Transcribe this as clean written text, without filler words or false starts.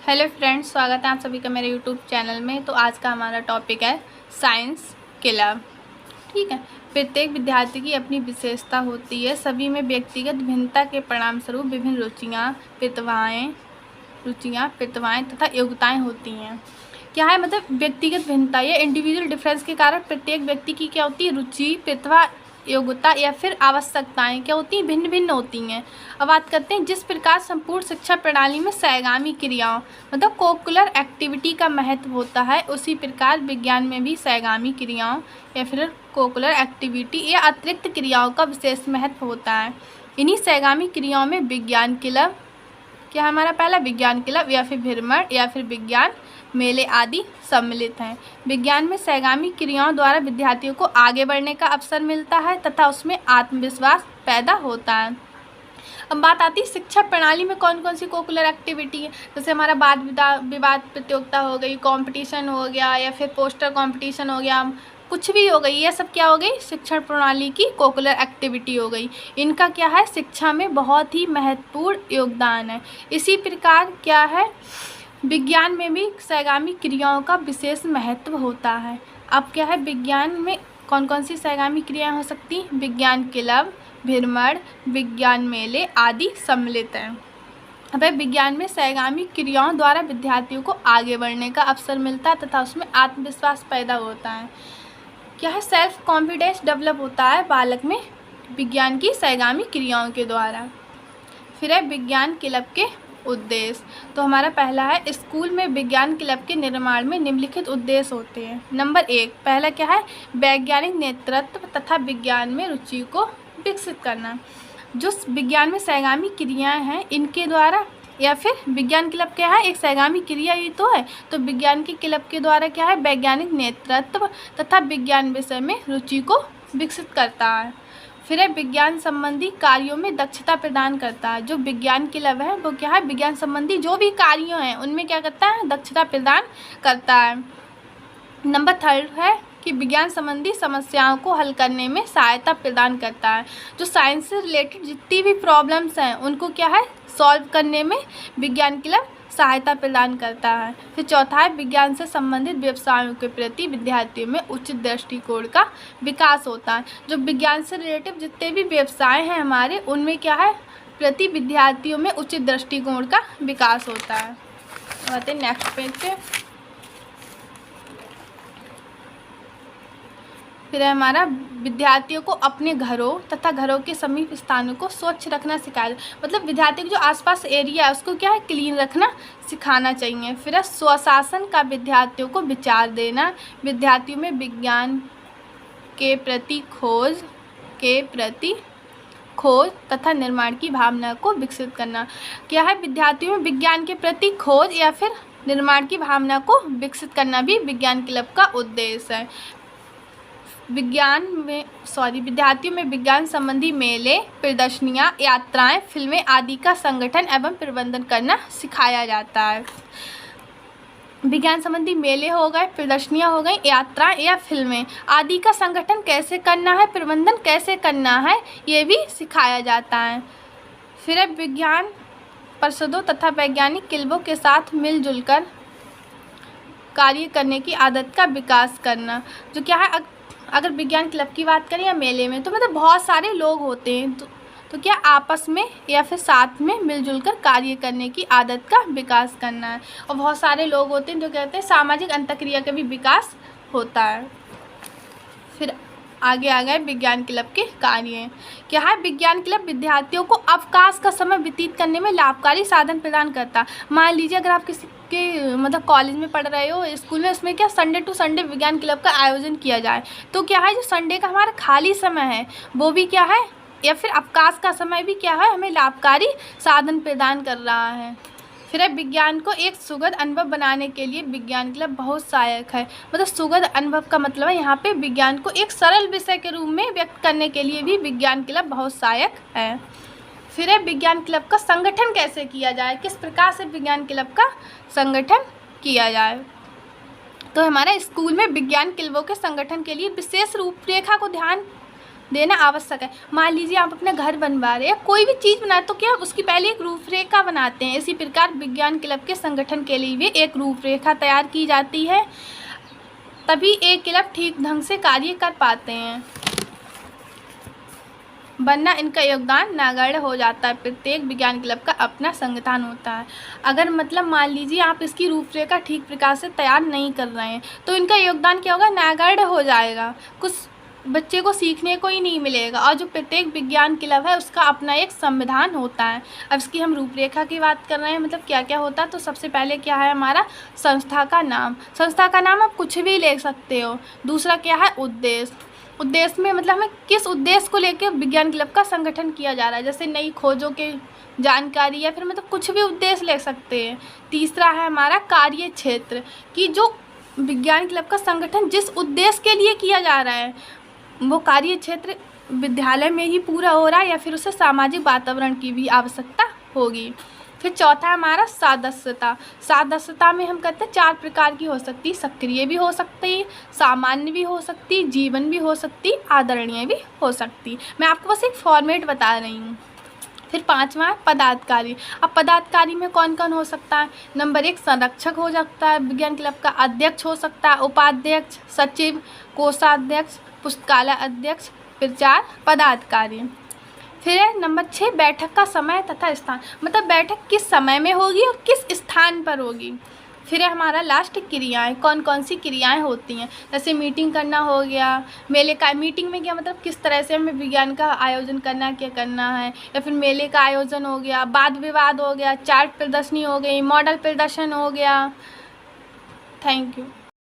Hello friends, स्वागत है आप सभी का मेरे यूट्यूब चैनल में। तो आज का हमारा टॉपिक है साइंस क्लब। ठीक है। प्रत्येक विद्यार्थी की अपनी विशेषता होती है। सभी में व्यक्तिगत भिन्नता के परिणाम स्वरूप विभिन्न रुचियाँ, तथा योग्यताएं होती हैं। क्या है मतलब व्यक्तिगत भिन्नता या इंडिविजुअल डिफरेंस के कारण प्रत्येक व्यक्ति की क्या होती है, रुचि, प्रतिभा, योग्यता या फिर आवश्यकताएं क्या होती हैं, भिन्न भिन्न होती हैं। अब बात करते हैं जिस प्रकार संपूर्ण शिक्षा प्रणाली में सहगामी क्रियाओं मतलब कोकुलर एक्टिविटी का महत्व होता है, उसी प्रकार विज्ञान में भी सहगामी क्रियाओं या फिर कोकुलर एक्टिविटी या अतिरिक्त क्रियाओं का विशेष महत्व होता है। इन्हीं सहगामी क्रियाओं में विज्ञान क्लब, क्या हमारा पहला विज्ञान क्लब या फिर भ्रमण या फिर विज्ञान मेले आदि सम्मिलित हैं। विज्ञान में सहगामी क्रियाओं द्वारा विद्यार्थियों को आगे बढ़ने का अवसर मिलता है तथा उसमें आत्मविश्वास पैदा होता है। अब बात आती है शिक्षा प्रणाली में कौन कौन सी कोकुलर एक्टिविटी है। जैसे हमारा वाद विवाद प्रतियोगिता हो गई, कंपटीशन हो गया या फिर पोस्टर कंपटीशन हो गया, कुछ भी हो गई, ये सब क्या हो गई, शिक्षण प्रणाली की कोकुलर एक्टिविटी हो गई। इनका क्या है, शिक्षा में बहुत ही महत्वपूर्ण योगदान है। इसी प्रकार क्या है, विज्ञान में भी सहगामी क्रियाओं का विशेष महत्व होता है। अब क्या है, विज्ञान में कौन कौन सी सहगामी क्रियाएं हो सकती हैं, विज्ञान क्लब, भ्रमण, विज्ञान मेले आदि सम्मिलित हैं। अब विज्ञान में सहगामी क्रियाओं द्वारा विद्यार्थियों को आगे बढ़ने का अवसर मिलता है तथा उसमें आत्मविश्वास पैदा होता है। क्या है, सेल्फ कॉन्फिडेंस डेवलप होता है बालक में विज्ञान की सहगामी क्रियाओं के द्वारा। फिर है विज्ञान क्लब के उद्देश्य। तो हमारा पहला है, स्कूल में विज्ञान क्लब के निर्माण में निम्नलिखित उद्देश्य होते हैं। नंबर 1, पहला क्या है, वैज्ञानिक नेतृत्व तथा विज्ञान में रुचि को विकसित करना। जो विज्ञान में सहगामी क्रियाएं हैं इनके द्वारा, या फिर विज्ञान क्लब क्या है, एक सहगामी क्रिया ही तो है, तो विज्ञान के क्लब के द्वारा क्या है, वैज्ञानिक नेतृत्व तथा विज्ञान विषय में रुचि को विकसित करता है। फिर है विज्ञान संबंधी कार्यों में दक्षता प्रदान करता है। जो विज्ञान क्लब है वो क्या है, विज्ञान संबंधी जो भी कार्य हैं उनमें क्या करता है, दक्षता प्रदान करता है। नंबर 3 है कि विज्ञान संबंधी समस्याओं को हल करने में सहायता प्रदान करता है। जो साइंस से रिलेटेड जितनी भी प्रॉब्लम्स हैं उनको क्या है, सॉल्व करने में विज्ञान क्लब सहायता प्रदान करता है। फिर चौथा है, विज्ञान से संबंधित व्यवसायों के प्रति विद्यार्थियों में उचित दृष्टिकोण का विकास होता है। जो विज्ञान से रिलेटिव जितने भी व्यवसाय हैं हमारे, उनमें क्या है, प्रति विद्यार्थियों में उचित दृष्टिकोण का विकास होता है। आते हैं नेक्स्ट पेज पे। फिर है हमारा, विद्यार्थियों को अपने घरों तथा घरों के समीप स्थानों को स्वच्छ रखना सिखाया, मतलब विद्यार्थियों को जो आसपास एरिया है उसको क्या है, क्लीन रखना सिखाना चाहिए। फिर है स्वशासन का विद्यार्थियों को विचार देना, विद्यार्थियों में विज्ञान के प्रति खोज तथा निर्माण की भावना को विकसित करना। क्या है, विद्यार्थियों में विज्ञान के प्रति खोज या फिर निर्माण की भावना को विकसित करना भी विज्ञान क्लब का उद्देश्य है। विद्यार्थियों में विज्ञान संबंधी मेले, प्रदर्शनियाँ, यात्राएं, फिल्में आदि का संगठन एवं प्रबंधन करना सिखाया जाता है। विज्ञान संबंधी मेले हो गए, प्रदर्शनियाँ हो गई, यात्राएं या फिल्में आदि का संगठन कैसे करना है, प्रबंधन कैसे करना है, ये भी सिखाया जाता है। फिर है विज्ञान परिषदों तथा वैज्ञानिक क्लबों के साथ मिलजुल कर कार्य करने की आदत का विकास करना। जो क्या है, अगर विज्ञान क्लब की बात करें या मेले में, तो मतलब बहुत सारे लोग होते हैं, तो क्या आपस में या फिर साथ में मिलजुल कर कार्य करने की आदत का विकास करना है। और बहुत सारे लोग होते हैं जो कहते हैं सामाजिक अंतःक्रिया का भी विकास होता है। फिर आगे आ गए विज्ञान क्लब के कार्य। क्या है, विज्ञान क्लब विद्यार्थियों को अवकाश का समय व्यतीत करने में लाभकारी साधन प्रदान करता है। मान लीजिए अगर आप किसी के मतलब कॉलेज में पढ़ रहे हो, स्कूल में, उसमें क्या संडे टू संडे विज्ञान क्लब का आयोजन किया जाए, तो क्या है, जो संडे का हमारा खाली समय है वो भी क्या है, या फिर अवकाश का समय भी क्या है, हमें लाभकारी साधन प्रदान कर रहा है। फिर है विज्ञान को एक सुखद अनुभव बनाने के लिए विज्ञान क्लब बहुत सहायक है। मतलब सुखद अनुभव का मतलब है यहाँ पे विज्ञान को एक सरल विषय के रूप में व्यक्त करने के लिए भी विज्ञान क्लब बहुत सहायक है। फिर है विज्ञान क्लब का संगठन कैसे किया जाए, किस प्रकार से विज्ञान क्लब का संगठन किया जाए। तो हमारे स्कूल में विज्ञान क्लबों के संगठन के लिए विशेष रूपरेखा को ध्यान देना आवश्यक है। मान लीजिए आप अपना घर बनवा रहे हैं, कोई भी चीज़ बना रहे तो क्या उसकी पहले एक रूपरेखा बनाते हैं। इसी प्रकार विज्ञान क्लब के संगठन के लिए भी एक रूपरेखा तैयार की जाती है, तभी एक क्लब ठीक ढंग से कार्य कर पाते हैं, वरना इनका योगदान नगण्य हो जाता है। प्रत्येक विज्ञान क्लब का अपना संगठन होता है। अगर मतलब मान लीजिए आप इसकी रूपरेखा ठीक प्रकार से तैयार नहीं कर रहे हैं तो इनका योगदान क्या होगा, नगण्य हो जाएगा, कुछ बच्चे को सीखने को ही नहीं मिलेगा। और जो प्रत्येक विज्ञान क्लब है उसका अपना एक संविधान होता है। अब इसकी हम रूपरेखा की बात कर रहे हैं, मतलब क्या क्या होता है, तो सबसे पहले क्या है हमारा संस्था का नाम। संस्था का नाम आप कुछ भी ले सकते हो। दूसरा क्या है उद्देश्य। उद्देश्य में मतलब हमें किस उद्देश्य को लेकर विज्ञान क्लब का संगठन किया जा रहा है, जैसे नई खोजों के जानकारी या फिर मतलब कुछ भी उद्देश्य ले सकते हैं। तीसरा है हमारा कार्य क्षेत्र, कि जो विज्ञान क्लब का संगठन जिस उद्देश्य के लिए किया जा रहा है वो कार्य क्षेत्र विद्यालय में ही पूरा हो रहा है या फिर उसे सामाजिक वातावरण की भी आवश्यकता होगी। फिर चौथा है हमारा सदस्यता। सदस्यता में हम कहते हैं 4 प्रकार की हो सकती है, सक्रिय भी हो सकती, सामान्य भी हो सकती, जीवन भी हो सकती, आदरणीय भी हो सकती। मैं आपको बस एक फॉर्मेट बता रही हूँ। फिर 5वां है पदाधिकारी। अब पदाधिकारी में कौन कौन हो सकता है, नंबर 1 संरक्षक हो सकता है, विज्ञान क्लब का अध्यक्ष हो सकता है, उपाध्यक्ष, सचिव, कोषाध्यक्ष, पुस्तकालय अध्यक्ष। फिर 4 पदाधिकारी। फिर है नंबर 6 बैठक का समय तथा स्थान, मतलब बैठक किस समय में होगी और किस स्थान पर होगी। फिर है हमारा लास्ट क्रियाएं, कौन कौन सी क्रियाएं होती हैं, जैसे मीटिंग करना हो गया, मेले का। मीटिंग में क्या मतलब किस तरह से हमें विज्ञान का आयोजन करना है, क्या करना है, या फिर मेले का आयोजन हो गया, वाद विवाद हो गया, चार्ट प्रदर्शनी हो गई, मॉडल प्रदर्शन हो गया। Thank you.